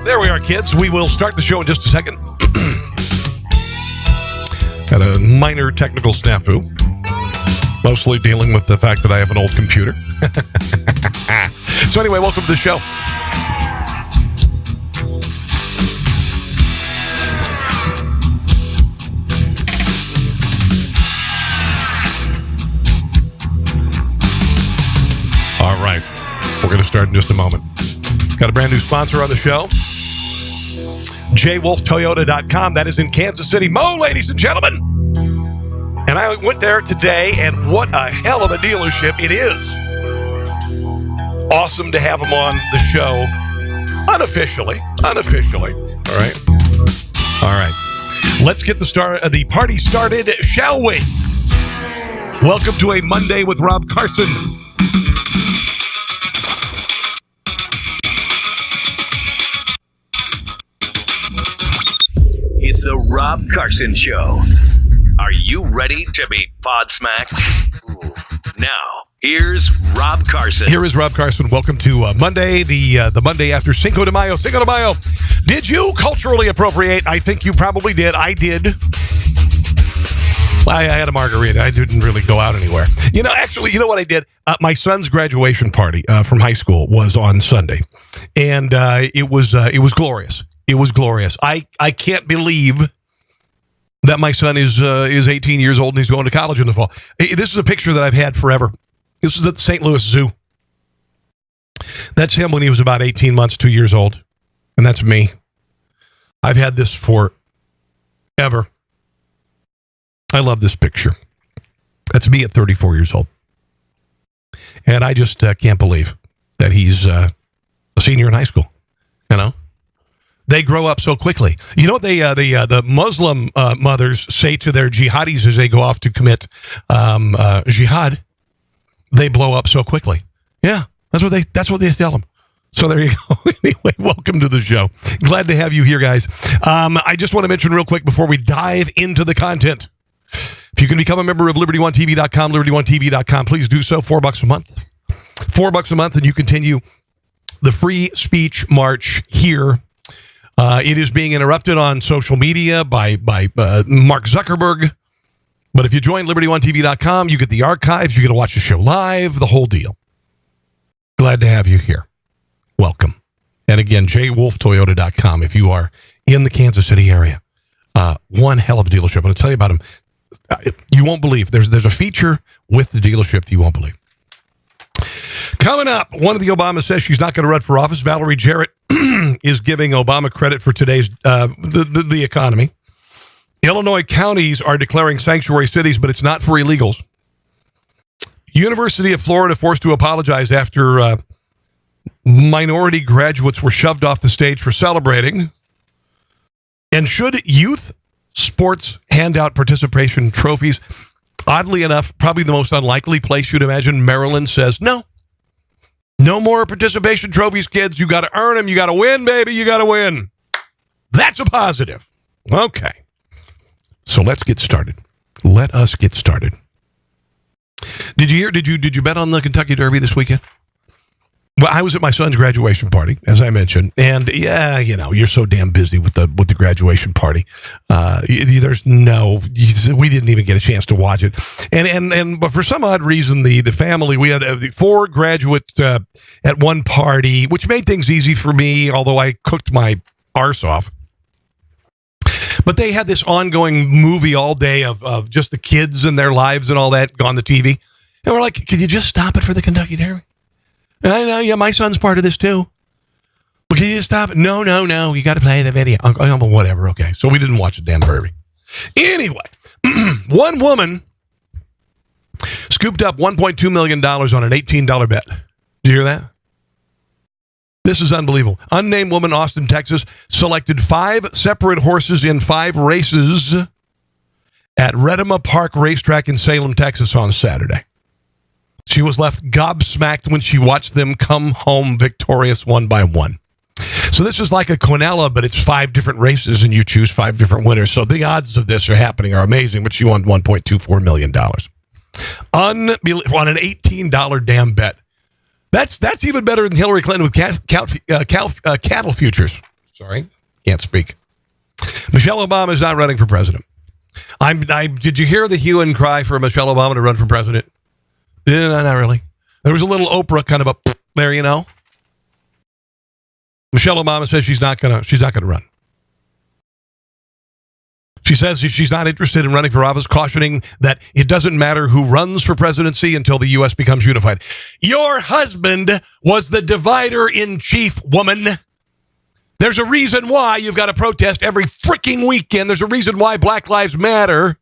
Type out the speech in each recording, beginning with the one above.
There we are, kids. We will start the show in just a second. Had a minor technical snafu. Mostly dealing with the fact that I have an old computer. So anyway, welcome to the show. All right. We're going to start in just a moment. Got a brand new sponsor on the show. JWolfToyota.com. That is in Kansas City. Mo, ladies and gentlemen. And I went there today, and what a hell of a dealership it is. Awesome to have them on the show. Unofficially. All right. Let's get the party started, shall we? Welcome to a Monday with Rob Carson. It's the Rob Carson Show. Are you ready to be podsmacked? Now, here's Rob Carson. Here is Rob Carson. Welcome to Monday, the Monday after Cinco de Mayo. Cinco de Mayo. Did you culturally appropriate? I think you probably did. I did. I had a margarita. I didn't really go out anywhere. Actually, you know what I did? My son's graduation party from high school was on Sunday, and it was glorious. It was glorious. I can't believe that my son is 18 years old and he's going to college in the fall. This is a picture that I've had forever. This was at the St. Louis Zoo. That's him when he was about 18 months, 2 years old. And that's me. I've had this forever. I love this picture. That's me at 34 years old. And I just can't believe that he's a senior in high school, They grow up so quickly. You know what the Muslim mothers say to their jihadis as they go off to commit jihad? They blow up so quickly. Yeah, that's what they tell them. So there you go. Anyway, welcome to the show. Glad to have you here, guys. I just want to mention real quick before we dive into the content. If you can become a member of LibertyOneTV.com, LibertyOneTV.com, please do so. $4 a month. $4 a month, and you continue the free speech march here. It is being interrupted on social media by Mark Zuckerberg. But if you join LibertyOneTV.com, you get the archives, you get to watch the show live, the whole deal. Glad to have you here. Welcome. And again, JWolfToyota.com if you are in the Kansas City area. One hell of a dealership. I'm going to tell you about them. You won't believe. There's a feature with the dealership that you won't believe. Coming up, one of the Obamas says she's not going to run for office. Valerie Jarrett is giving Obama credit for today's the economy. Illinois counties are declaring sanctuary cities, but it's not for illegals. University of Florida forced to apologize after minority graduates were shoved off the stage for celebrating. And should youth sports hand out participation trophies? Oddly enough, probably the most unlikely place you'd imagine, Maryland says no. No more participation trophies, kids. You got to earn them. You got to win, baby. You got to win. That's a positive. Okay. So let's get started. Let us get started. Did you hear? Did you bet on the Kentucky Derby this weekend? Well, I was at my son's graduation party, as I mentioned, and yeah, you're so damn busy with the graduation party. We didn't even get a chance to watch it, but for some odd reason, the family, we had 4 graduates at one party, which made things easy for me, although I cooked my arse off. But they had this ongoing movie all day of just the kids and their lives and all that on the TV, and we're like, could you just stop it for the Kentucky Derby? I know, yeah, my son's part of this too. But can you just stop it? No, you got to play the video. Well, whatever, okay. So we didn't watch the damn Derby. Anyway, one woman scooped up $1.2 million on an $18 bet. Did you hear that? This is unbelievable. Unnamed woman, Austin, Texas, selected 5 separate horses in 5 races at Redema Park Racetrack in Salem, Texas on Saturday. She was left gobsmacked when she watched them come home victorious one by one. So this is like a Quinella, but it's 5 different races, and you choose 5 different winners. So the odds of this are amazing, but she won $1.24 million. Unbelievable. On an $18 damn bet. That's even better than Hillary Clinton with cattle futures. Sorry, can't speak. Michelle Obama is not running for president. Did you hear the hue and cry for Michelle Obama to run for president? No, not really. There was a little Oprah kind of a there, you know. Michelle Obama says she's not gonna run. She says she's not interested in running for office, cautioning that it doesn't matter who runs for presidency until the U.S. becomes unified. Your husband was the divider-in-chief, woman. There's a reason why you've got to protest every freaking weekend. There's a reason why Black Lives Matter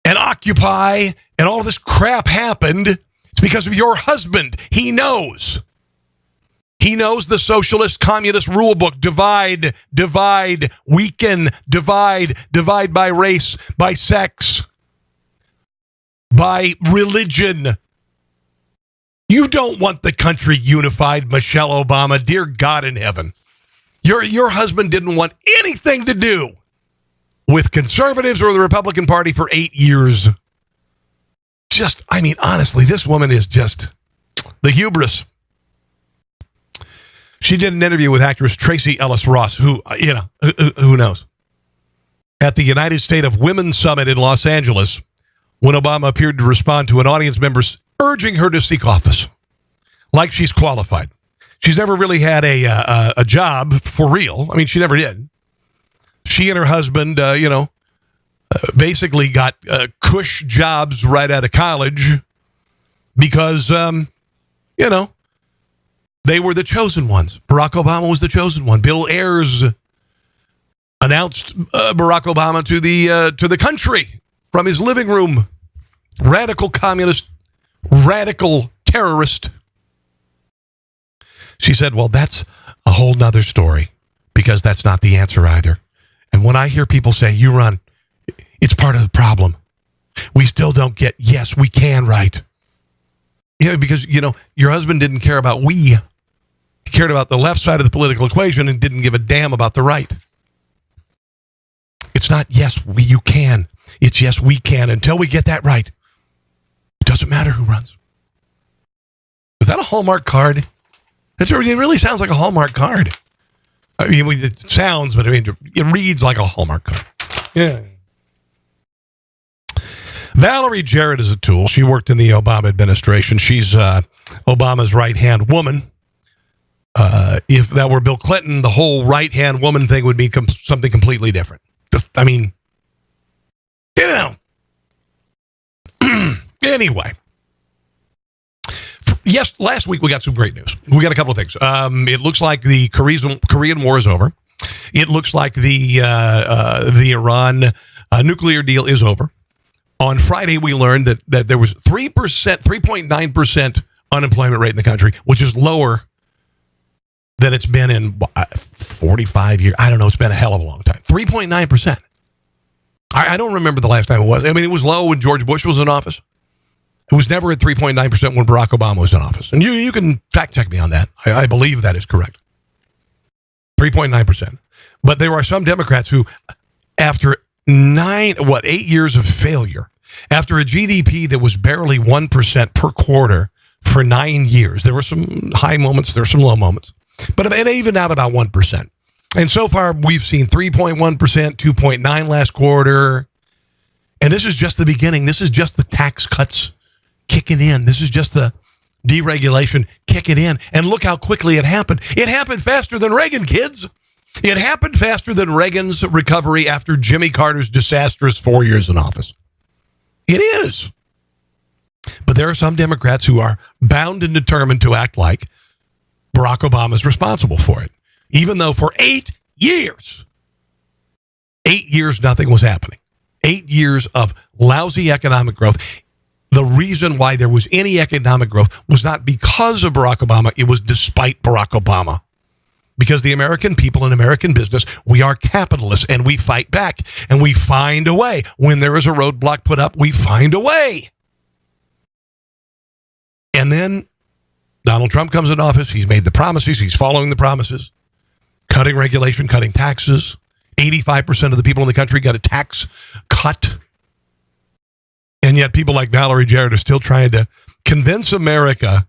and Occupy and all of this crap happened. It's because of your husband. He knows. He knows the socialist communist rule book. Divide, weaken, divide by race, by sex, by religion. You don't want the country unified, Michelle Obama. Dear God in heaven. Your husband didn't want anything to do with conservatives or the Republican Party for 8 years. Honestly, this woman is just the hubris. She did an interview with actress Tracy Ellis Ross, who knows? At the United States of Women Summit in Los Angeles, when Obama appeared to respond to an audience member urging her to seek office, like she's qualified. She's never really had a job for real. I mean, she never did. She and her husband, basically got cush jobs right out of college because, they were the chosen ones. Barack Obama was the chosen one. Bill Ayers announced Barack Obama to the country from his living room. Radical communist, radical terrorist. She said, well, that's a whole nother story because that's not the answer either. And when I hear people say, you run, it's part of the problem. We still don't get, yes, we can, right? Because, your husband didn't care about we. He cared about the left side of the political equation and didn't give a damn about the right. It's not, yes, you can. It's, yes, we can. Until we get that right, it doesn't matter who runs. Is that a Hallmark card? It really sounds like a Hallmark card. I mean, it sounds, but it reads like a Hallmark card. Yeah. Valerie Jarrett is a tool. She worked in the Obama administration. She's Obama's right-hand woman. If that were Bill Clinton, the whole right-hand woman thing would be something completely different. Anyway. Yes, last week we got some great news. We got a couple of things. It looks like the Korean War is over. It looks like the Iran nuclear deal is over. On Friday, we learned that there was 3.9% unemployment rate in the country, which is lower than it's been in 45 years. I don't know. It's been a hell of a long time. 3.9%. I don't remember the last time it was. I mean, it was low when George Bush was in office. It was never at 3.9% when Barack Obama was in office. And you can fact check me on that. I believe that is correct. 3.9%. But there are some Democrats who, after 8 years of failure, after a GDP that was barely 1% per quarter for 9 years, there were some high moments, there were some low moments, but it evened out about 1%. And so far, we've seen 3.1%, 2.9% last quarter. And this is just the beginning. This is just the tax cuts kicking in. This is just the deregulation kicking in. And look how quickly it happened. It happened faster than Reagan, kids. It happened faster than Reagan's recovery after Jimmy Carter's disastrous 4 years in office. It is. But there are some Democrats who are bound and determined to act like Barack Obama is responsible for it. Even though for 8 years, nothing was happening. 8 years of lousy economic growth. The reason why there was any economic growth was not because of Barack Obama. It was despite Barack Obama. Because the American people and American business, we are capitalists and we fight back and we find a way. When there is a roadblock put up, we find a way. And then Donald Trump comes in office. He's made the promises. He's following the promises. Cutting regulation, cutting taxes. 85% of the people in the country got a tax cut. And yet people like Valerie Jarrett are still trying to convince America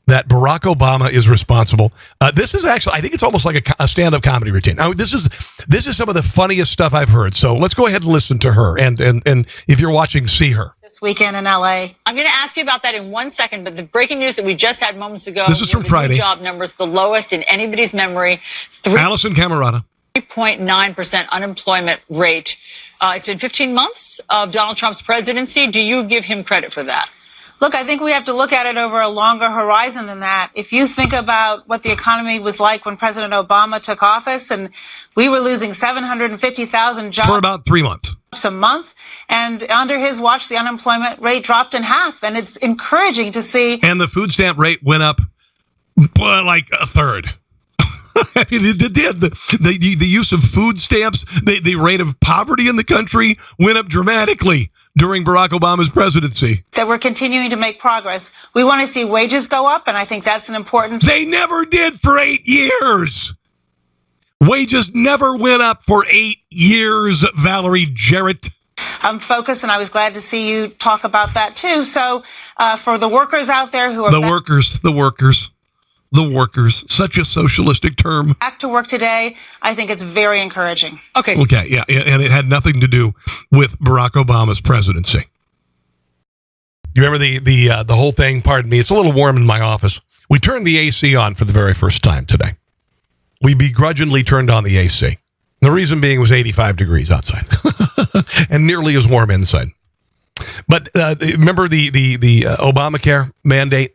that Barack Obama is responsible. This is actually, I think it's almost like a stand-up comedy routine. Now, this is some of the funniest stuff I've heard. So let's go ahead and listen to her. And if you're watching, see her. This weekend in LA. I'm going to ask you about that in 1 second, but the breaking news that we just had moments ago. This is from Friday. Job numbers, the lowest in anybody's memory. Allison Camerata. 3.9% unemployment rate. It's been 15 months of Donald Trump's presidency. Do you give him credit for that? Look, I think we have to look at it over a longer horizon than that. If you think about what the economy was like when President Obama took office, and we were losing 750,000 jobs for about 3 months a month, and under his watch, the unemployment rate dropped in half, and it's encouraging to see. And the food stamp rate went up like a third. I mean, it did. The use of food stamps, the rate of poverty in the country went up dramatically during Barack Obama's presidency. That we're continuing to make progress. We want to see wages go up, and I think that's an important. They never did for 8 years. Wages never went up for 8 years, Valerie Jarrett. I'm focused, and I was glad to see you talk about that too. So for the workers out there who are the workers, such a socialistic term. Back to work today, I think it's very encouraging. Okay, yeah, and it had nothing to do with Barack Obama's presidency. You remember the whole thing? Pardon me, it's a little warm in my office. We turned the AC on for the very first time today. We begrudgingly turned on the AC. The reason being it was 85 degrees outside and nearly as warm inside. But remember the Obamacare mandate,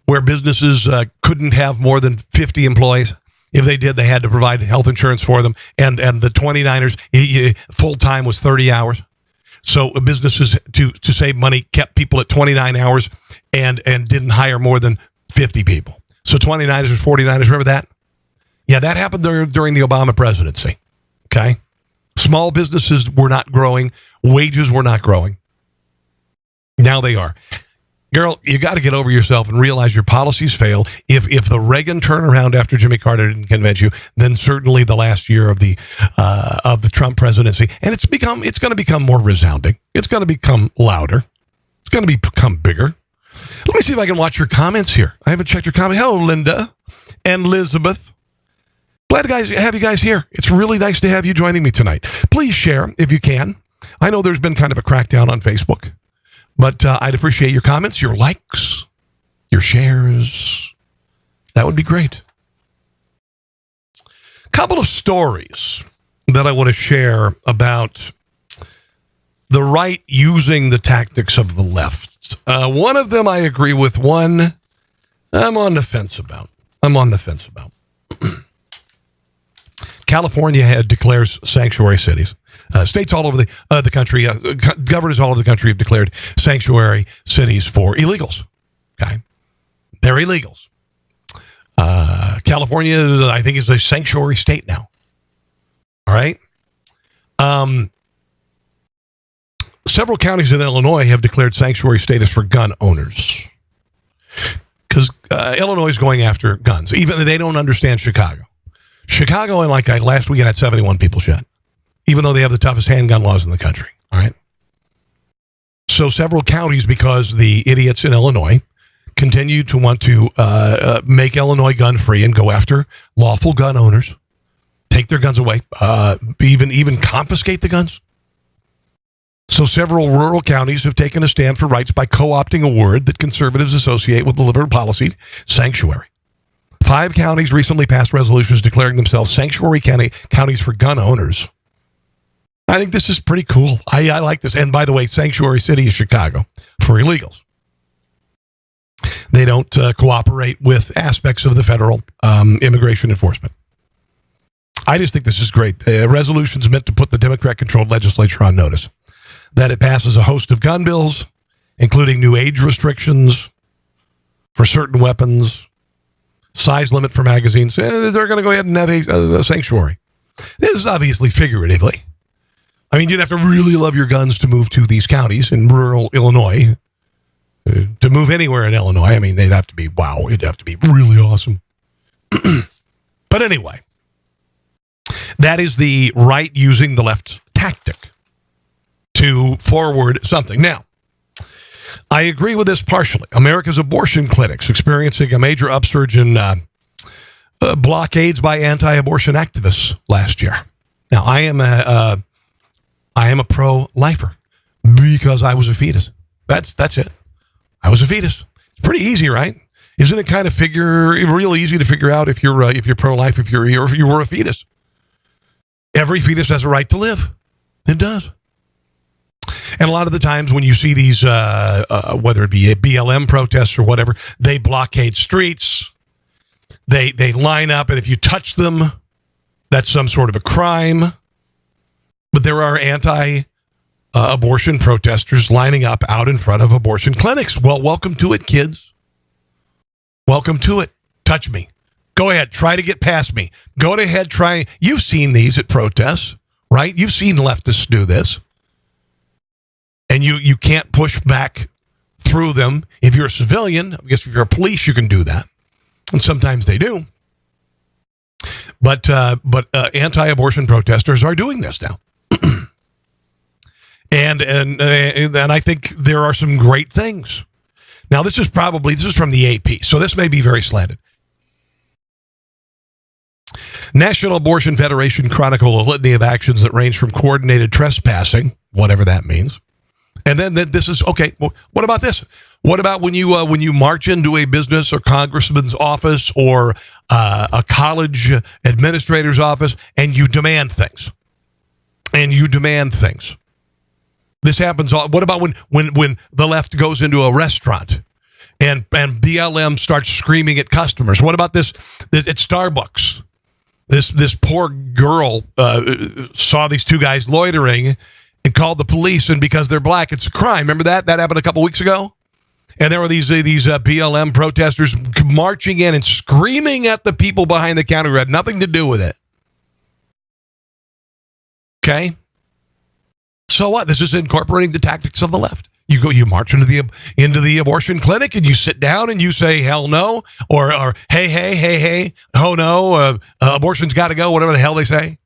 where businesses couldn't have more than 50 employees. If they did, they had to provide health insurance for them. And the 29ers, full-time was 30 hours. So businesses, to save money, kept people at 29 hours and didn't hire more than 50 people. So 29ers or 49ers, remember that? Yeah, that happened during the Obama presidency. Okay? Small businesses were not growing. Wages were not growing. Now they are. Girl, you got to get over yourself and realize your policies fail. If the Reagan turnaround after Jimmy Carter didn't convince you, then certainly the last year of the Trump presidency, and it's going to become more resounding. It's going to become louder. It's going to become bigger. Let me see if I can watch your comments here. I haven't checked your comment. Hello, Linda and Elizabeth. Glad to have you guys here. It's really nice to have you joining me tonight. Please share if you can. I know there's been kind of a crackdown on Facebook. But I'd appreciate your comments, your likes, your shares. That would be great. A couple of stories that I want to share about the right using the tactics of the left. One of them I agree with. One I'm on the fence about. California declares sanctuary cities. States all over the country, governors all over the country have declared sanctuary cities for illegals. Okay, they're illegals. California, I think, is a sanctuary state now. All right. Several counties in Illinois have declared sanctuary status for gun owners because Illinois is going after guns. Even they don't understand Chicago. Chicago, like last weekend, had 71 people shot, even though they have the toughest handgun laws in the country. All right. So several counties, because the idiots in Illinois continue to want to make Illinois gun free and go after lawful gun owners, take their guns away, even confiscate the guns. So several rural counties have taken a stand for rights by co-opting a word that conservatives associate with the liberal policy, sanctuary. 5 counties recently passed resolutions declaring themselves sanctuary counties for gun owners. I think this is pretty cool. I like this. And by the way, sanctuary city is Chicago for illegals. They don't cooperate with aspects of the federal immigration enforcement. I just think this is great. Resolutions meant to put the Democrat-controlled legislature on notice that it passes a host of gun bills, including new age restrictions for certain weapons, size limit for magazines. They're going to go ahead and have a sanctuary. This is obviously figuratively. I mean, you'd have to really love your guns to move to these counties in rural Illinois. To move anywhere in Illinois, I mean, they'd have to be, wow, it'd have to be really awesome. But anyway, that is the right using the left tactic to forward something. Now, I agree with this partially. America's abortion clinics experiencing a major upsurge in blockades by anti-abortion activists last year. Now, I am a pro-lifer because I was a fetus. That's it. I was a fetus. It's pretty easy, right? Isn't it kind of real easy to figure out if you're pro-life, if you were a fetus? Every fetus has a right to live. It does. And a lot of the times when you see these, whether it be BLM protests or whatever, they blockade streets. They line up, and if you touch them, that's some sort of a crime. But there are anti-abortion protesters lining up out in front of abortion clinics. Well, welcome to it, kids. Welcome to it. Touch me. Go ahead. Try to get past me. Go ahead. Try. You've seen these at protests, right? You've seen leftists do this. And you can't push back through them. If you're a civilian, I guess if you're a police, you can do that. And sometimes they do. But anti-abortion protesters are doing this now. and I think there are some great things. Now, this is from the AP, so this may be very slanted. National Abortion Federation chronicle a litany of actions that range from coordinated trespassing, whatever that means. And then this is, okay, well, what about this? What about when you march into a business or congressman's office or a college administrator's office and you demand things? This happens. What about when the left goes into a restaurant and BLM starts screaming at customers? What about this at Starbucks? This poor girl saw these two guys loitering and called the police, and because they're black, it's a crime. Remember that? That happened a couple weeks ago? And there were these BLM protesters marching in and screaming at the people behind the counter who had nothing to do with it. Okay? So what? This is incorporating the tactics of the left. You march into the abortion clinic and you sit down and you say hell no, or hey, oh no, abortion's got to go, whatever the hell they say.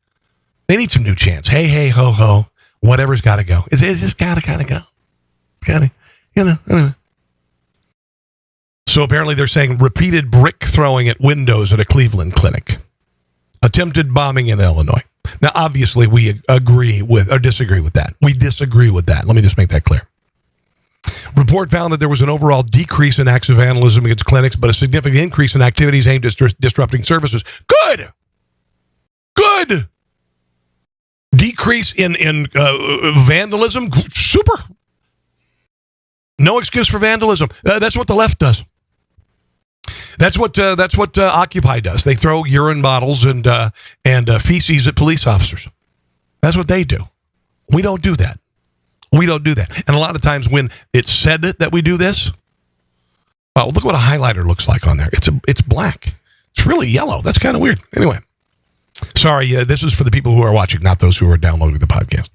They need some new chants. Hey, ho, ho. Whatever's got to go. It's just got to kind of go. It's got to, anyway. So apparently they're saying repeated brick throwing at windows at a Cleveland clinic. Attempted bombing in Illinois. Now, obviously, we agree with or disagree with that. We disagree with that. Let me just make that clear. Report found that there was an overall decrease in acts of vandalism against clinics, but a significant increase in activities aimed at disrupting services. Good. Decrease in vandalism. Super. No excuse for vandalism. That's what the left does. That's what Occupy does. They throw urine bottles and feces at police officers. That's what they do. We don't do that. And a lot of times when it's said that we do this, well, look what a highlighter looks like on there. It's black. It's really yellow. That's kind of weird. Anyway. Sorry, this is for the people who are watching, not those who are downloading the podcast.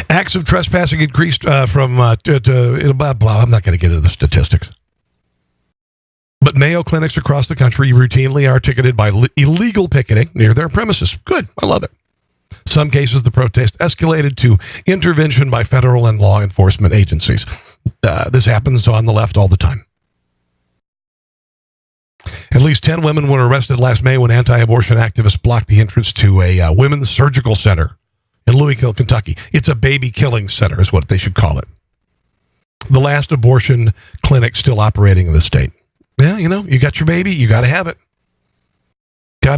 Acts of trespassing increased from blah, blah. I'm not going to get into the statistics. But Mayo clinics across the country routinely are ticketed by illegal picketing near their premises. Good. I love it. Some cases, the protest escalated to intervention by federal and law enforcement agencies. This happens on the left all the time. At least 10 women were arrested last May when anti-abortion activists blocked the entrance to a women's surgical center in Louisville, Kentucky. It's a baby killing center is what they should call it. The last abortion clinic still operating in the state. Yeah, you got your baby, you got to have it. I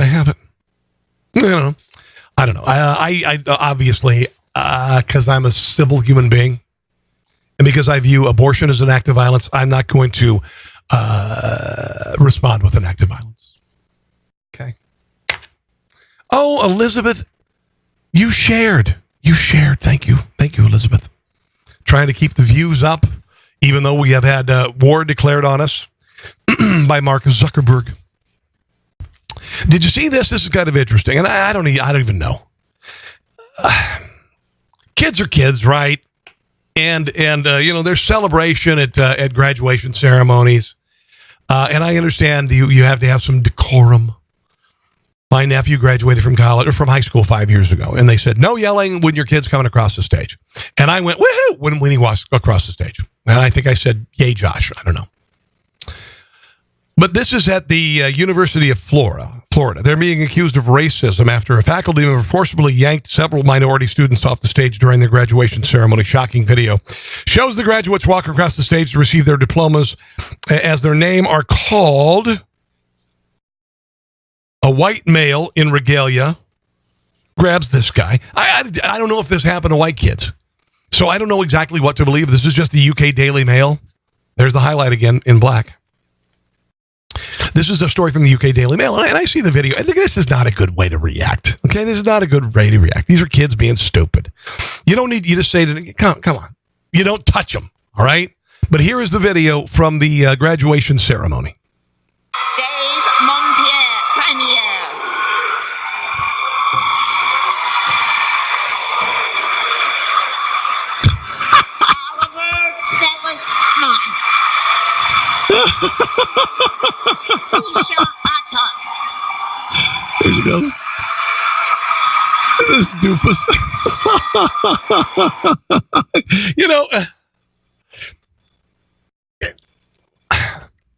don't know. I obviously, because I'm a civil human being, and because I view abortion as an act of violence, I'm not going to respond with an act of violence. Okay. Oh, Elizabeth, you shared. Thank you, Elizabeth. Trying to keep the views up, even though we have had war declared on us by Mark Zuckerberg. Did you see this? This is kind of interesting, and I don't even know. Kids are kids, right? And there's celebration at graduation ceremonies, and I understand you have to have some decorum. My nephew graduated from college or from high school 5 years ago, and they said no yelling when your kid's coming across the stage, and I went woohoo when he walks across the stage. And I think I said, yay, Josh. I don't know. But this is at the University of Florida. They're being accused of racism after a faculty member forcibly yanked several minority students off the stage during their graduation ceremony. Shocking video shows the graduates walk across the stage to receive their diplomas as their name are called. A white male in regalia grabs this guy. I don't know if this happened to white kids, so I don't know exactly what to believe. This is just the UK Daily Mail. There's the highlight again in black. This is a story from the UK Daily Mail, and I see the video. I think this is not a good way to react. Okay, this is not a good way to react. These are kids being stupid. You don't need you to say to them, come on. You don't touch them, all right? But here is the video from the graduation ceremony. Dave Montpierre, Premier. Oliver Stellisman. Isha Atok. There she goes. This doofus.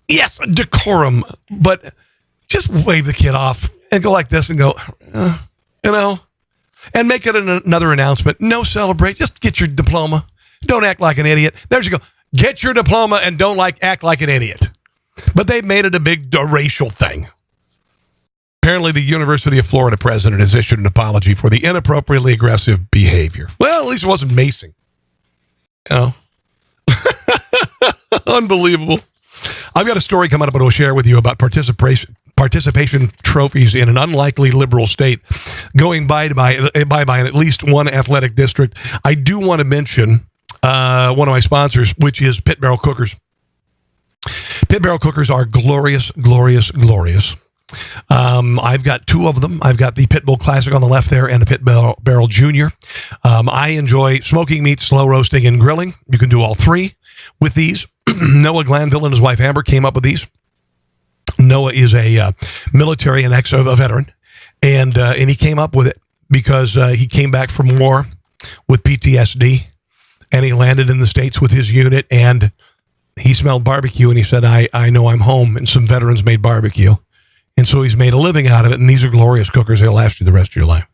Yes, decorum, but just wave the kid off and go like this and go, and make it another announcement. No celebrate. Just get your diploma. Don't act like an idiot. There you go. Get your diploma and don't act like an idiot. But they made it a big racial thing. Apparently, the University of Florida president has issued an apology for the inappropriately aggressive behavior. Well, at least it wasn't macing. Unbelievable. I've got a story coming up I will share with you about participation trophies in an unlikely liberal state going by in at least one athletic district. I do want to mention one of my sponsors, which is Pit Barrel Cookers. Pit Barrel Cookers are glorious, glorious, glorious. I've got two of them. I've got the Pit Bull Classic on the left there and the Pit Barrel Junior. I enjoy smoking meat, slow roasting, and grilling. You can do all three with these. Noah Glanville and his wife Amber came up with these. Noah is a military and a veteran, and he came up with it because he came back from war with PTSD, and he landed in the States with his unit, and he smelled barbecue, and he said, I know I'm home, and some veterans made barbecue. And so he's made a living out of it, and these are glorious cookers. They'll last you the rest of your life.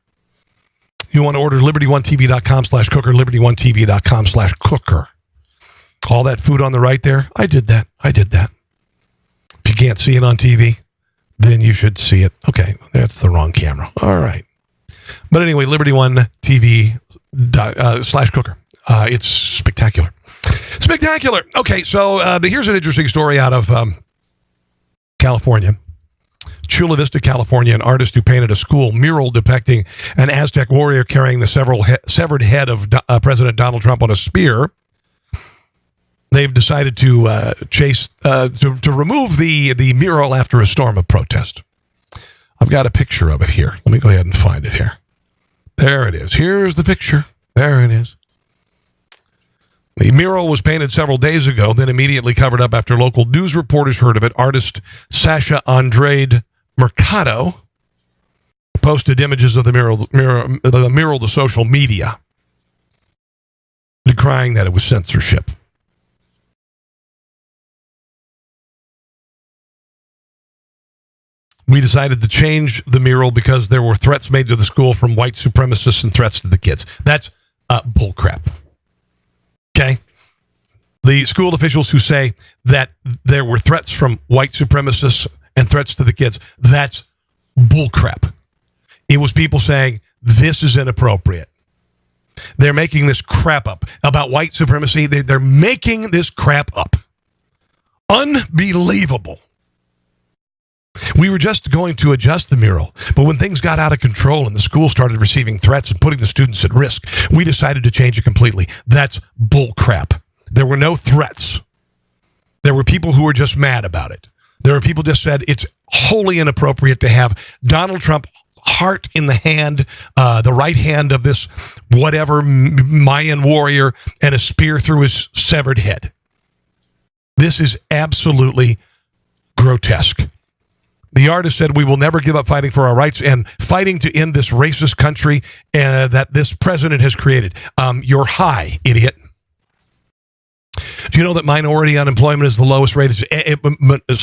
You want to order liberty1tv.com/cooker, liberty1tv.com/cooker. All that food on the right there, I did that. If you can't see it on TV, then you should see it. Okay, that's the wrong camera. All right. But anyway, liberty1tv.com/cooker. It's spectacular. Spectacular. Okay, so here's an interesting story out of California. Chula Vista, California, an artist who painted a school mural depicting an Aztec warrior carrying the severed head of President Donald Trump on a spear. They've decided to to remove the mural after a storm of protest. I've got a picture of it here. Let me go ahead and find it here. There it is. Here's the picture. There it is. The mural was painted several days ago, then immediately covered up after local news reporters heard of it. Artist Sasha Andrade Mercado posted images of the mural to social media, decrying that it was censorship. We decided to change the mural because there were threats made to the school from white supremacists and threats to the kids. That's bullcrap. Okay? The school officials who say that there were threats from white supremacists and threats to the kids, that's bullcrap. It was people saying, this is inappropriate. They're making this crap up about white supremacy. They're making this crap up. Unbelievable. We were just going to adjust the mural, but when things got out of control and the school started receiving threats and putting the students at risk, we decided to change it completely. That's bull crap. There were no threats. There were people who were just mad about it. There were people just said it's wholly inappropriate to have Donald Trump heart in the hand, the right hand of this whatever Mayan warrior, and a spear through his severed head. This is absolutely grotesque. The artist said, we will never give up fighting for our rights and fighting to end this racist country that this president has created. You're high, idiot. Do you know that minority unemployment is the lowest rate?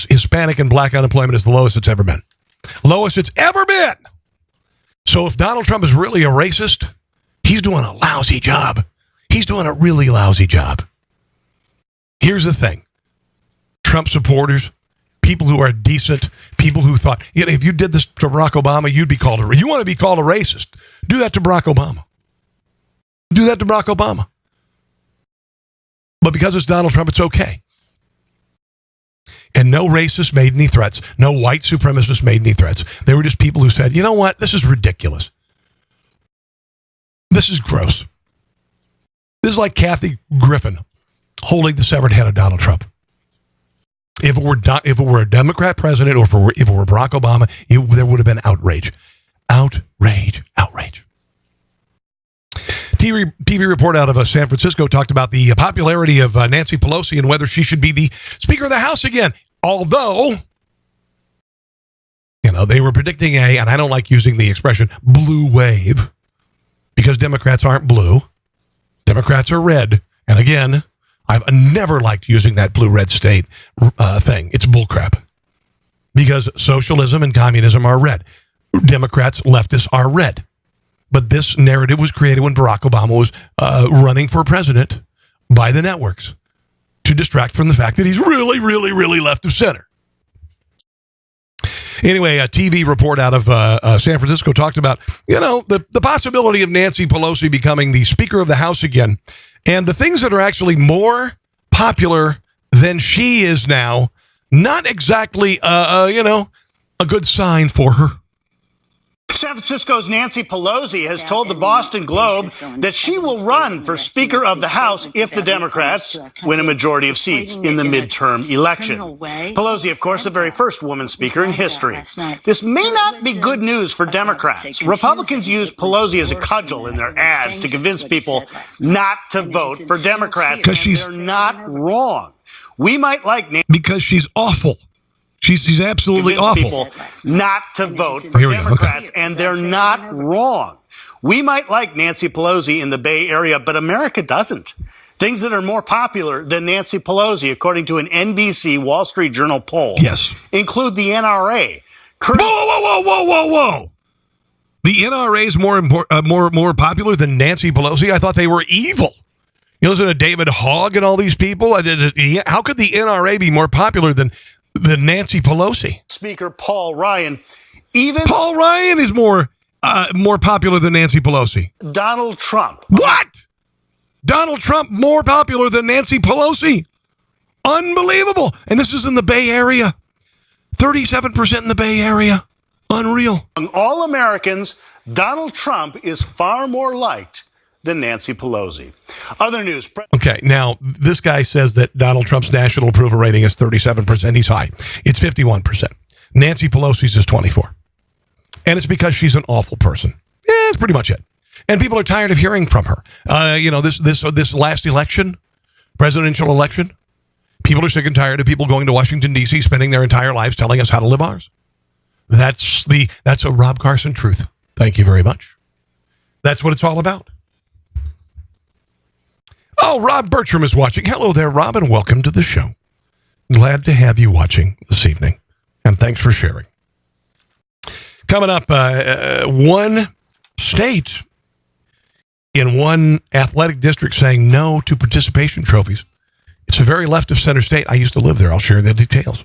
Hispanic and black unemployment is the lowest it's ever been. Lowest it's ever been. So if Donald Trump is really a racist, he's doing a lousy job. He's doing a really lousy job. Here's the thing. Trump supporters, people who are decent, people who thought, if you did this to Barack Obama, you'd be called you want to be called a racist. Do that to Barack Obama. Do that to Barack Obama. But because it's Donald Trump, it's okay. And no racist made any threats. No white supremacist made any threats. They were just people who said, you know what? This is ridiculous. This is gross. This is like Kathy Griffin holding the severed head of Donald Trump. If it were a Democrat president or if it were Barack Obama, there would have been outrage. Outrage. TV report out of San Francisco talked about the popularity of Nancy Pelosi and whether she should be the Speaker of the House again. Although, they were predicting and I don't like using the expression, blue wave, because Democrats aren't blue. Democrats are red. And again, I've never liked using that blue-red state thing. It's bullcrap. Because socialism and communism are red. Democrats, leftists are red. But this narrative was created when Barack Obama was running for president by the networks to distract from the fact that he's really, really, really left of center. Anyway, a TV report out of San Francisco talked about, the possibility of Nancy Pelosi becoming the Speaker of the House again. And the things that are actually more popular than she is now, not exactly, a good sign for her. San Francisco's Nancy Pelosi has told the Boston Globe that she will run for Speaker of the House if the Democrats win a majority of seats in the midterm election. Pelosi, of course, the very first woman speaker in history. This may not be good news for Democrats. Republicans use Pelosi as a cudgel in their ads to convince people not to vote for Democrats. Because they're not wrong. We might like Nancy because she's awful. She's absolutely awful. People not to vote for Democrats, and they're not wrong. We might like Nancy Pelosi in the Bay Area, but America doesn't. Things that are more popular than Nancy Pelosi, according to an NBC Wall Street Journal poll, include the NRA. Whoa! The NRA is more popular than Nancy Pelosi? I thought they were evil. Listen to David Hogg and all these people. How could the NRA be more popular than Nancy Pelosi? Speaker Paul Ryan. Paul Ryan is more popular than Nancy Pelosi. Donald Trump. What? Donald Trump more popular than Nancy Pelosi? Unbelievable. And this is in the Bay Area. 37% in the Bay Area. Unreal. Among all Americans, Donald Trump is far more liked than Nancy Pelosi. Other news. Okay, now this guy says that Donald Trump's national approval rating is 37%. He's high. It's 51%. Nancy Pelosi's is 24%. And it's because she's an awful person. Yeah, that's pretty much it. And people are tired of hearing from her. This last election, presidential election, people are sick and tired of people going to Washington, D.C., spending their entire lives telling us how to live ours. That's a Rob Carson truth. Thank you very much. That's what it's all about. Oh, Rob Bertram is watching. Hello there, Rob, and welcome to the show. Glad to have you watching this evening, and thanks for sharing. Coming up, one state in one athletic district saying no to participation trophies. It's a very left-of-center state. I used to live there. I'll share the details.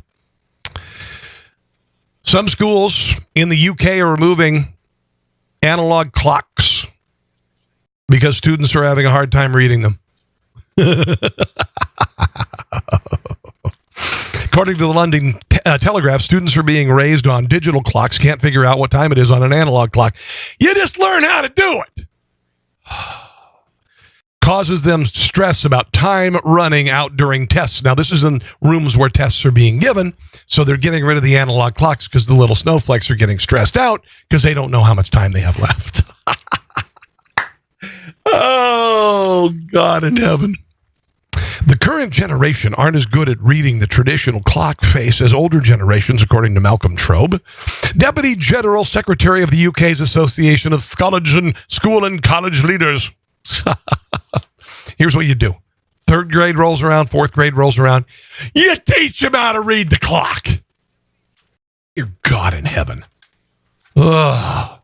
Some schools in the UK are removing analog clocks because students are having a hard time reading them. According to the London Telegraph, students are being raised on digital clocks, can't figure out what time it is on an analog clock. You just learn how to do it. Causes them stress about time running out during tests. Now, this is in rooms where tests are being given, so they're getting rid of the analog clocks because the little snowflakes are getting stressed out because they don't know how much time they have left. Oh, God in heaven. The current generation aren't as good at reading the traditional clock face as older generations, according to Malcolm Trobe, Deputy General Secretary of the UK's Association of School and College Leaders. Here's what you do. Third grade rolls around, fourth grade rolls around. You teach them how to read the clock. Dear God in heaven. Ugh.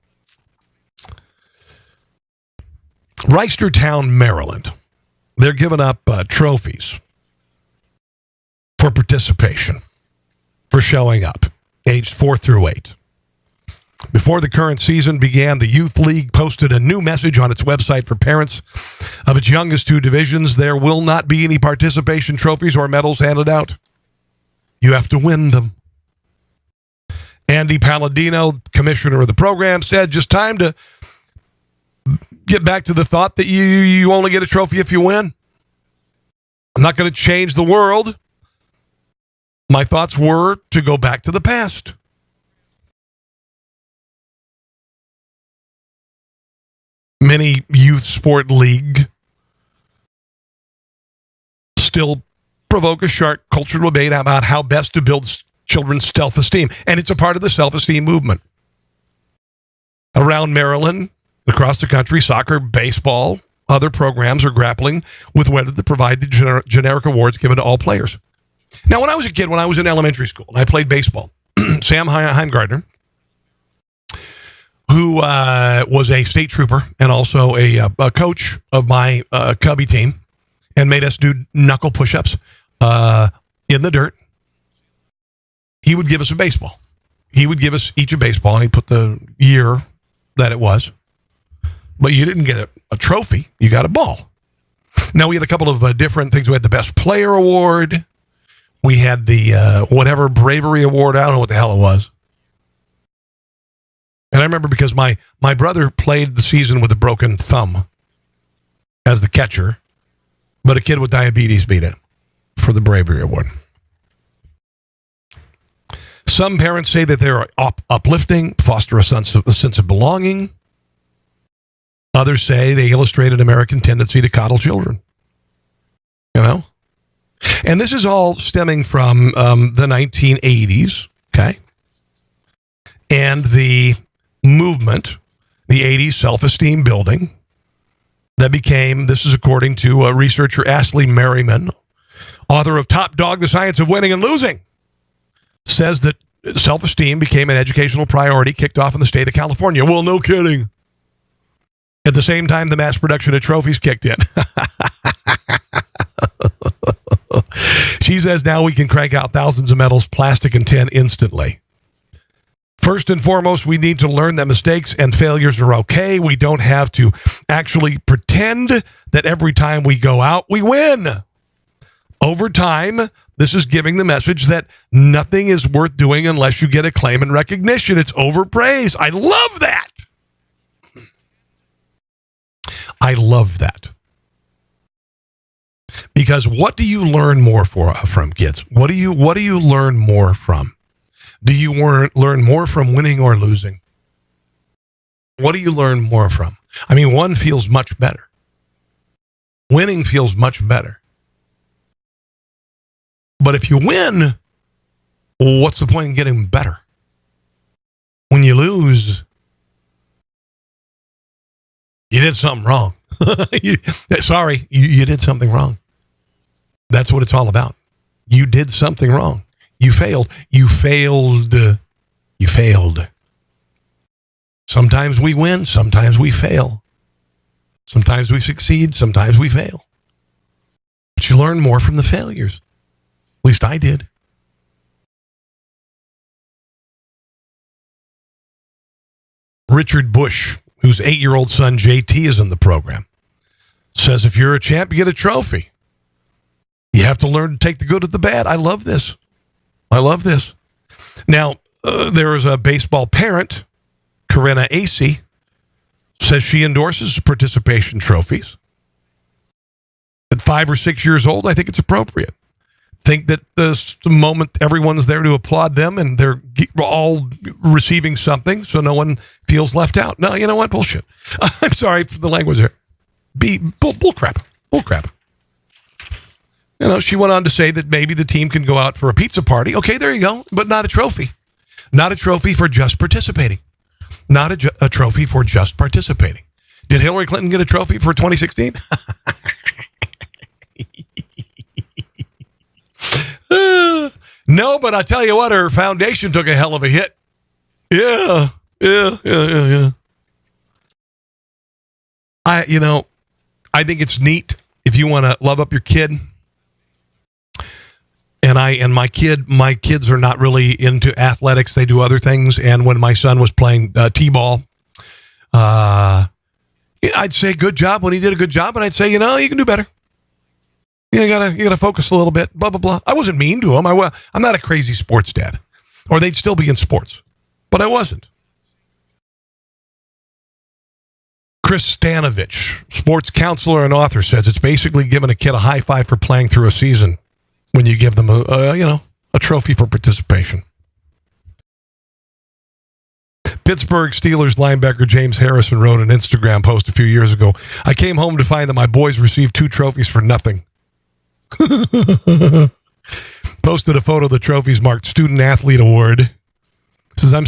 Reisterstown, Maryland. They're giving up trophies for participation, for showing up, aged 4 through 8. Before the current season began, the Youth League posted a new message on its website for parents of its youngest 2 divisions. There will not be any participation trophies or medals handed out. You have to win them. Andy Palladino, commissioner of the program, said just time to get back to the thought that you only get a trophy if you win. I'm not going to change the world. My thoughts were to go back to the past. Many youth sport league still provoke a sharp cultural debate about how best to build children's self-esteem. And it's a part of the self-esteem movement. Around Maryland, across the country, soccer, baseball, other programs are grappling with whether to provide the generic awards given to all players. Now, when I was a kid, when I was in elementary school, and I played baseball, Sam Heimgardner, who was a state trooper and also a coach of my Cubby team, and made us do knuckle push-ups in the dirt, he would give us a baseball. He would give us each a baseball, and he'd put the year that it was. But you didn't get a trophy. You got a ball. Now, we had a couple of different things. We had the Best Player Award. We had the whatever Bravery Award. I don't know what the hell it was. And I remember because my brother played the season with a broken thumb as the catcher, but a kid with diabetes beat him for the Bravery Award. Some parents say that they're uplifting, foster a sense of belonging. Others say they illustrate an American tendency to coddle children. You know? And this is all stemming from the 1980s, okay? And the movement, the 80s self-esteem building that became, this is according to researcher Ashley Merriman, author of Top Dog, The Science of Winning and Losing, says that self-esteem became an educational priority kicked off in the state of California. Well, no kidding. At the same time, the mass production of trophies kicked in. She says now we can crank out thousands of medals, plastic and tin, instantly. First and foremost, we need to learn that mistakes and failures are okay. We don't have to actually pretend that every time we go out, we win. Over time, this is giving the message that nothing is worth doing unless you get acclaim and recognition. It's overpraise. I love that. I love that. Because what do you learn more from, kids? What do you learn more from? Do you learn more from winning or losing? What do you learn more from? I mean, one feels much better. Winning feels much better. But if you win, what's the point in getting better? When you lose, you did something wrong. you did something wrong. That's what it's all about. You did something wrong. You failed. You failed. You failed. Sometimes we win. Sometimes we fail. Sometimes we succeed. Sometimes we fail. But you learn more from the failures. At least I did. Richard Bush, whose 8-year-old son JT is in the program, says if you're a champ, you get a trophy. You have to learn to take the good with the bad. I love this. I love this. Now, there is a baseball parent, Corinna Acey, says she endorses participation trophies. At 5 or 6 years old, I think it's appropriate. Think that the moment everyone's there to applaud them and they're all receiving something so no one feels left out. No, you know what? Bullshit. I'm sorry for the language there. Bull crap. Bull crap. You know, she went on to say that maybe the team can go out for a pizza party. Okay, there you go. But not a trophy. Not a trophy for just participating. Not a trophy for just participating. Did Hillary Clinton get a trophy for 2016? No, but I tell you what, her foundation took a hell of a hit. Yeah. I think it's neat if you want to love up your kid. And my kids are not really into athletics. They do other things. And when my son was playing t-ball, I'd say good job when he did a good job, and I'd say, you can do better. You gotta focus a little bit. Blah blah blah. I wasn't mean to him. I'm not a crazy sports dad, or they'd still be in sports, but I wasn't. Chris Stanovich, sports counselor and author, says it's basically giving a kid a high five for playing through a season when you give them a trophy for participation. Pittsburgh Steelers linebacker James Harrison wrote an Instagram post a few years ago. I came home to find that my boys received 2 trophies for nothing. Posted a photo of the trophies marked Student Athlete Award. Says, I'm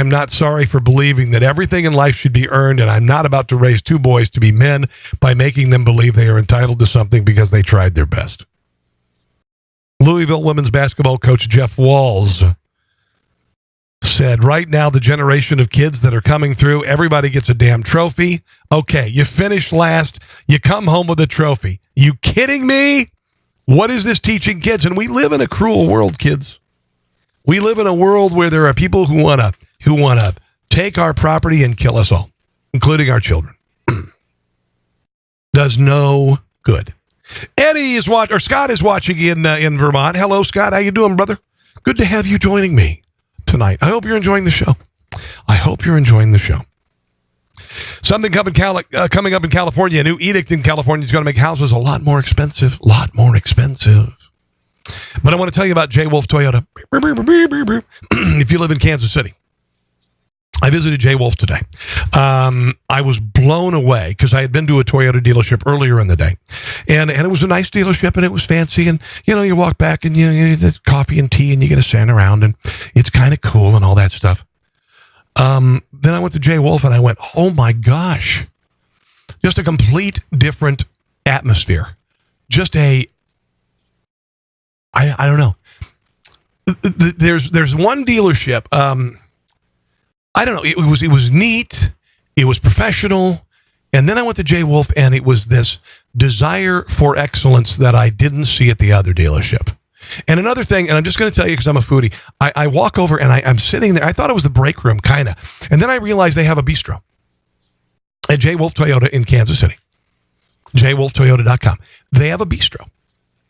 not sorry for believing that everything in life should be earned, and I'm not about to raise 2 boys to be men by making them believe they are entitled to something because they tried their best. Louisville women's basketball coach Jeff Walls said, right now, the generation of kids that are coming through, everybody gets a damn trophy. Okay, you finish last, you come home with a trophy. You kidding me? What is this teaching kids? And we live in a cruel world, kids. We live in a world where there are people who want to take our property and kill us all, including our children. Does no good. Scott is watching in Vermont. Hello, Scott. How you doing, brother? Good to have you joining me tonight. I hope you're enjoying the show. Something coming up in California. A new edict in California is going to make houses a lot more expensive. But I want to tell you about J. Wolf Toyota. If you live in Kansas City, I visited J. Wolf today. I was blown away because I had been to a Toyota dealership earlier in the day. And it was a nice dealership, and it was fancy. And, you walk back, and there's coffee and tea, and you get to stand around, and it's kind of cool and all that stuff. Then I went to J. Wolf, and I went, oh, my gosh. Just a complete different atmosphere. I don't know. There's one dealership. I don't know. It was neat. It was professional. And then I went to J. Wolf, and it was this desire for excellence that I didn't see at the other dealership. And another thing, and I'm just going to tell you because I'm a foodie, I walk over, and I'm sitting there. I thought it was the break room, kind of. And then I realized they have a bistro at J. Wolf Toyota in Kansas City. JWolfToyota.com. They have a bistro.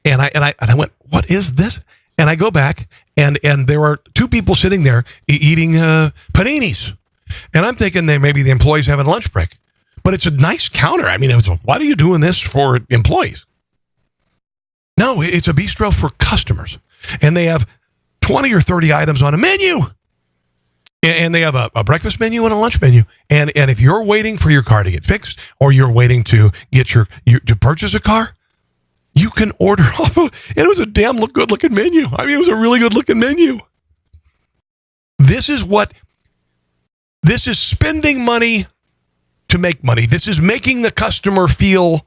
And I went, what is this? And I go back, and there are 2 people sitting there eating paninis. And I'm thinking maybe the employees having a lunch break. But it's a nice counter. I mean, why are you doing this for employees? No, it's a bistro for customers. And they have 20 or 30 items on a menu. And they have a breakfast menu and a lunch menu. And if you're waiting for your car to get fixed, or you're waiting to get to purchase a car, you can order off of, and it was a damn good looking menu. I mean, it was a really good looking menu. This is spending money to make money. This is making the customer feel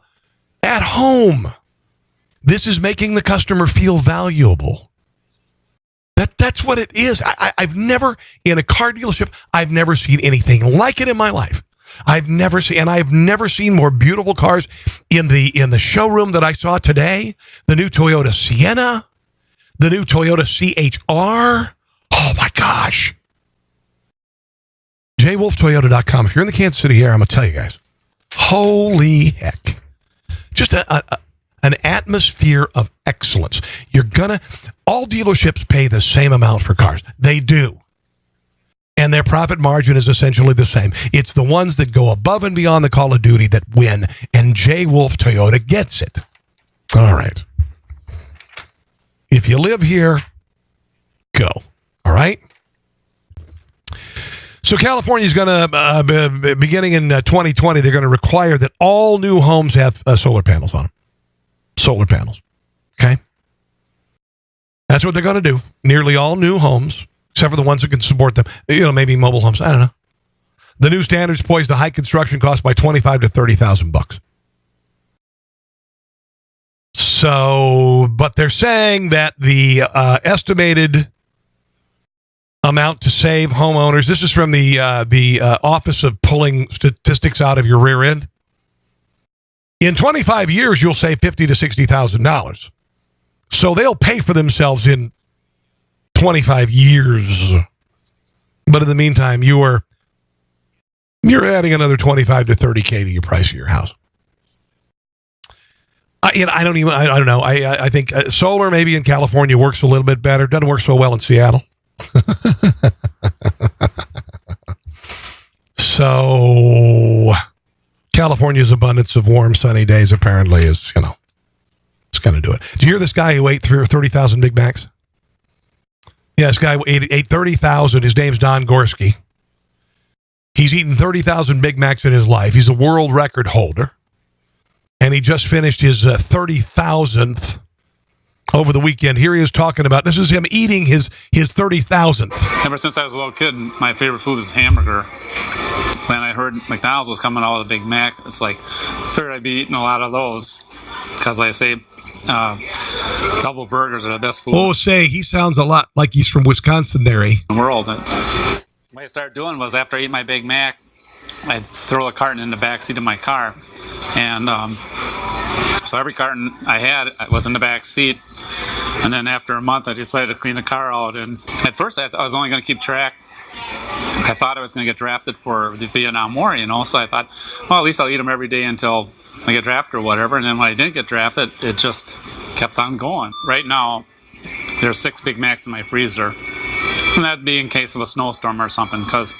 at home. This is making the customer feel valuable. That's what it is. I've never, in a car dealership, I've never seen anything like it in my life. I've never seen more beautiful cars in the showroom that I saw today. The new Toyota Sienna, the new Toyota CHR. Oh my gosh. JWolfToyota.com. If you're in the Kansas City area, I'm going to tell you guys, holy heck. Just an atmosphere of excellence. All dealerships pay the same amount for cars. They do. And their profit margin is essentially the same. It's the ones that go above and beyond the call of duty that win. And J. Wolf Toyota gets it. All right. If you live here, go. All right? So California is going to, beginning in 2020, they're going to require that all new homes have solar panels on them. Solar panels. Okay? That's what they're going to do. Nearly all new homes, except for the ones that can support them. Maybe mobile homes. I don't know. The new standards poised to hike construction costs by $25,000 to $30,000. So, but they're saying that the estimated amount to save homeowners, this is from the Office of Pulling Statistics Out of Your Rear End. In 25 years, you'll save $50,000 to $60,000. So they'll pay for themselves in 25 years. But in the meantime, you're adding another 25 to 30K to your price of your house. I don't know. I think solar maybe in California works a little bit better. Doesn't work so well in Seattle. So California's abundance of warm, sunny days apparently is, it's going to do it. Did you hear this guy who ate 30,000 Big Macs? Yeah, this guy ate 30,000. His name's Don Gorski. He's eaten 30,000 Big Macs in his life. He's a world record holder. And he just finished his 30,000th over the weekend. Here he is talking about, this is him eating his 30,000th. Ever since I was a little kid, my favorite food was hamburger. When I heard McDonald's was coming out with a Big Mac, it's like, I figured I'd be eating a lot of those. Because like I say, double burgers are the best food. Oh, say, he sounds a lot like he's from Wisconsin there, eh? In the world. What I started doing was after I ate my Big Mac, I'd throw the carton in the back seat of my car. And so every carton I had was in the back seat. And then after a month, I decided to clean the car out. And at first, I was only going to keep track. I thought I was going to get drafted for the Vietnam War, So I thought, well, at least I'll eat them every day until I get drafted or whatever. And then when I didn't get drafted, it just kept on going. Right now, there's 6 Big Macs in my freezer. And that'd be in case of a snowstorm or something, because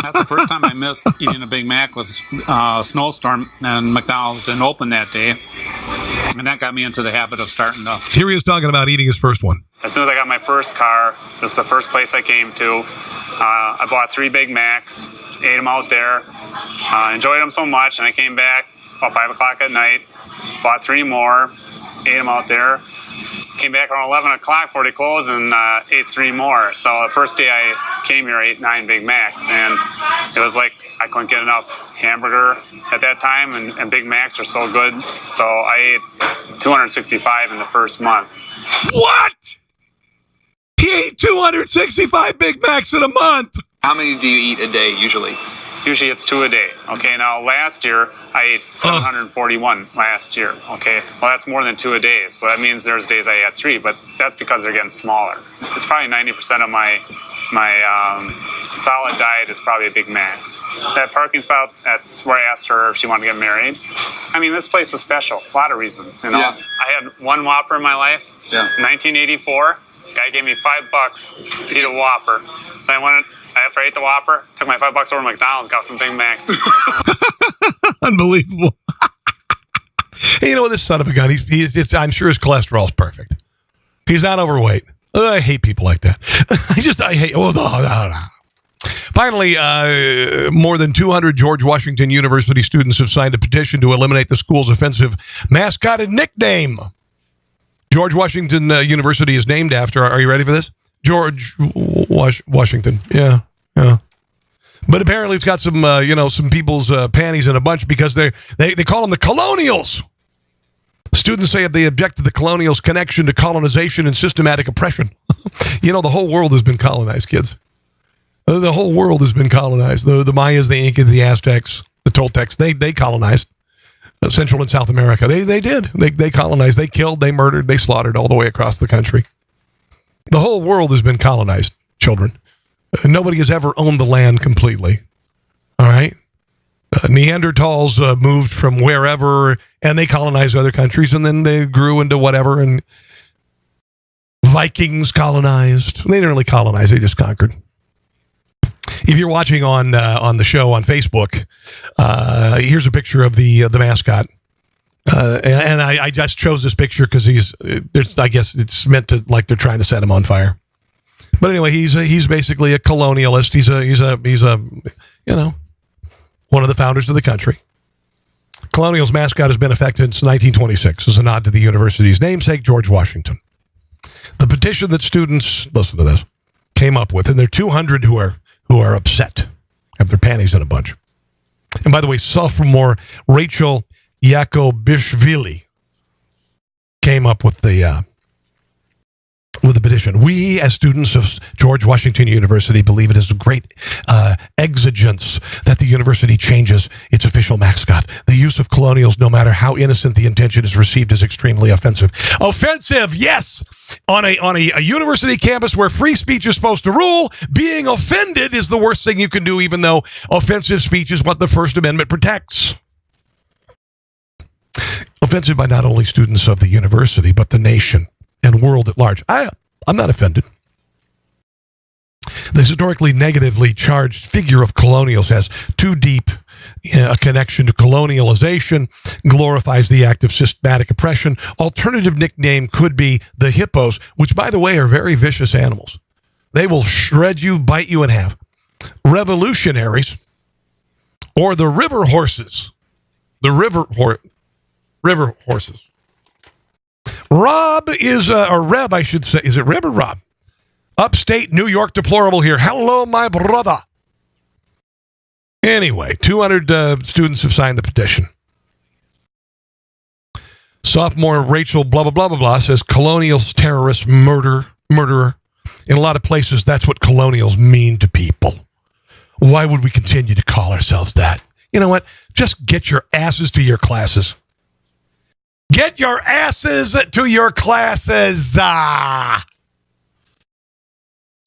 that's the first time I missed eating a Big Mac was a snowstorm, and McDonald's didn't open that day. And that got me into the habit of starting to... Here he is talking about eating his first one. As soon as I got my first car, this is the first place I came to. I bought 3 Big Macs, ate them out there, enjoyed them so much, and I came back about 5 o'clock at night, bought 3 more, ate them out there. Came back around 11 o'clock before they closed and ate 3 more. So the first day I came here, I ate 9 Big Macs. And it was like I couldn't get enough hamburger at that time, and Big Macs are so good. So I ate 265 in the first month. What? He ate 265 Big Macs in a month. How many do you eat a day usually? Usually it's 2 a day. Okay, now last year I ate 741 last year. Okay, well that's more than 2 a day. So that means there's days I had 3, but that's because they're getting smaller. It's probably 90% of my solid diet is probably Big Macs. That parking spot, that's where I asked her if she wanted to get married. I mean, this place is special. A lot of reasons, Yeah. I had 1 Whopper in my life. Yeah. 1984. Guy gave me $5 to eat a Whopper. So I went. After I ate the Whopper, took my $5 over to McDonald's, got some Big Macs. Unbelievable. Hey, this son of a gun, I'm sure his cholesterol's perfect. He's not overweight. I hate people like that. I hate. Finally, more than 200 George Washington University students have signed a petition to eliminate the school's offensive mascot and nickname. George Washington University is named after, are you ready for this? George Washington. Yeah. But apparently it's got some, some people's panties in a bunch because they call them the colonials. Students say they object to the colonials' connection to colonization and systematic oppression. The whole world has been colonized, kids. The whole world has been colonized. The Mayas, the Incas, the Aztecs, the Toltecs, they colonized Central and South America. They did. They colonized. They killed, they murdered, they slaughtered all the way across the country. The whole world has been colonized, children. Nobody has ever owned the land completely. All right? Neanderthals moved from wherever, and they colonized other countries, and then they grew into whatever, and Vikings colonized. They didn't really colonize, they just conquered. If you're watching on the show on Facebook, here's a picture of the mascot. And I just chose this picture because I guess it's meant to, like they're trying to set him on fire. But anyway, he's basically a colonialist. He's a one of the founders of the country. Colonial's mascot has been effective since 1926 as a nod to the university's namesake, George Washington. The petition that students, listen to this, came up with, and there are 200 who are upset, have their panties in a bunch. And by the way, sophomore Rachel Yakobishvili came up with the petition. We, as students of George Washington University, believe it is a great exigence that the university changes its official mascot. The use of colonials, no matter how innocent the intention is received, is extremely offensive. Offensive, yes! On a university campus where free speech is supposed to rule, being offended is the worst thing you can do, even though offensive speech is what the First Amendment protects. Offensive by not only students of the university, but the nation and world at large. I'm not offended. The historically negatively charged figure of colonials has too deep a connection to colonialization, glorifies the act of systematic oppression. Alternative nickname could be the hippos, which, by the way, are very vicious animals. They will shred you, bite you in half. Revolutionaries, or the river horses. The river horses. Rob is, or Reb, I should say. Is it Reb or Rob? Upstate New York deplorable here. Hello, my brother. Anyway, 200 students have signed the petition. Sophomore Rachel blah, blah, blah, blah, blah says colonials, terrorists, murderer. In a lot of places, that's what colonials mean to people. Why would we continue to call ourselves that? You know what? Just get your asses to your classes. Get your asses to your classes.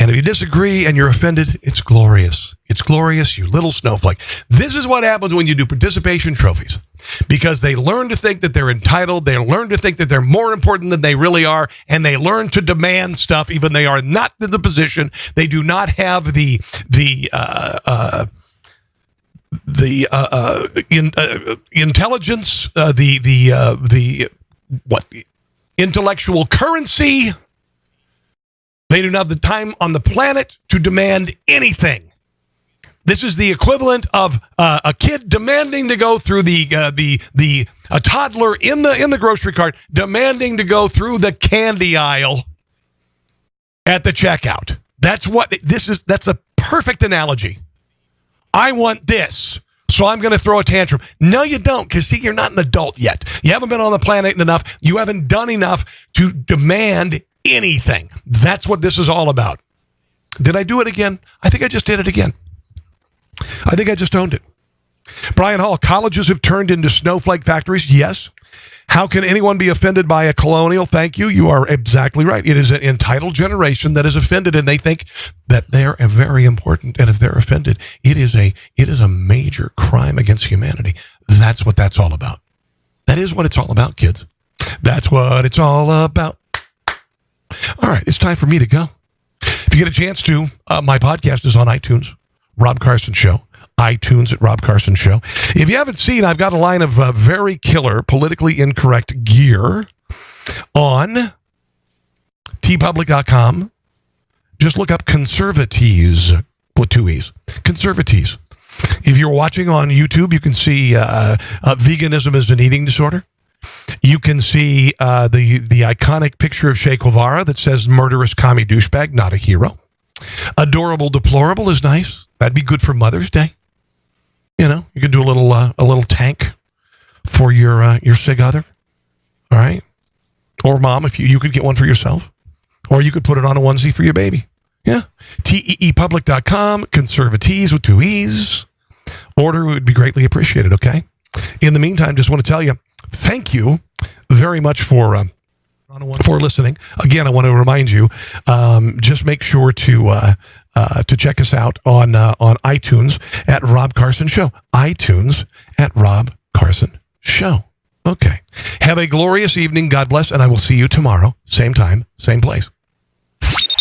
And if you disagree and you're offended, it's glorious. It's glorious, you little snowflake. This is what happens when you do participation trophies. Because they learn to think that they're entitled, they learn to think that they're more important than they really are, and they learn to demand stuff even they are not in the position. They do not have the intelligence, intellectual currency. They do not have the time on the planet to demand anything. This is the equivalent of a kid demanding to go through a toddler in the grocery cart demanding to go through the candy aisle at the checkout. That's a perfect analogy. I want this, so I'm going to throw a tantrum. No, you don't, because see, you're not an adult yet. You haven't been on the planet enough. You haven't done enough to demand anything. That's what this is all about. Did I do it again? I think I just did it again. I think I just owned it. Brian Hall, colleges have turned into snowflake factories. Yes. How can anyone be offended by a colonial? Thank you. You are exactly right. It is an entitled generation that is offended, and they think that they're very important. And if they're offended, it is a major crime against humanity. That's what that's all about. That is what it's all about, kids. That's what it's all about. All right, it's time for me to go. If you get a chance to, my podcast is on iTunes, Rob Carson Show. iTunes at Rob Carson Show. If you haven't seen, I've got a line of very killer, politically incorrect gear on tpublic.com. Just look up Conservatees with 2 E's. Conservatees. If you're watching on YouTube, you can see veganism is an eating disorder. You can see the iconic picture of Che Guevara that says murderous commie douchebag, not a hero. Adorable deplorable is nice. That'd be good for Mother's Day. You know, you could do a little tank for your sig other. All right. Or mom, if you could get one for yourself. Or you could put it on a onesie for your baby. Yeah. TEEpublic.com, Conservatees with 2 E's. Order would be greatly appreciated, okay? In the meantime, just want to tell you, thank you very much for listening. Again, I want to remind you, just make sure to check us out on iTunes at Rob Carson Show. iTunes at Rob Carson Show. Okay. Have a glorious evening. God bless, and I will see you tomorrow. Same time, same place.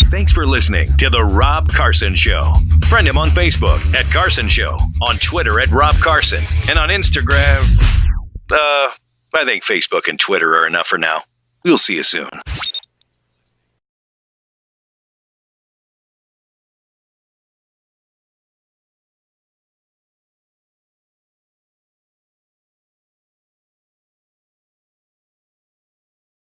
Thanks for listening to The Rob Carson Show. Friend him on Facebook at Carson Show, on Twitter at Rob Carson, and on Instagram. I think Facebook and Twitter are enough for now. We'll see you soon.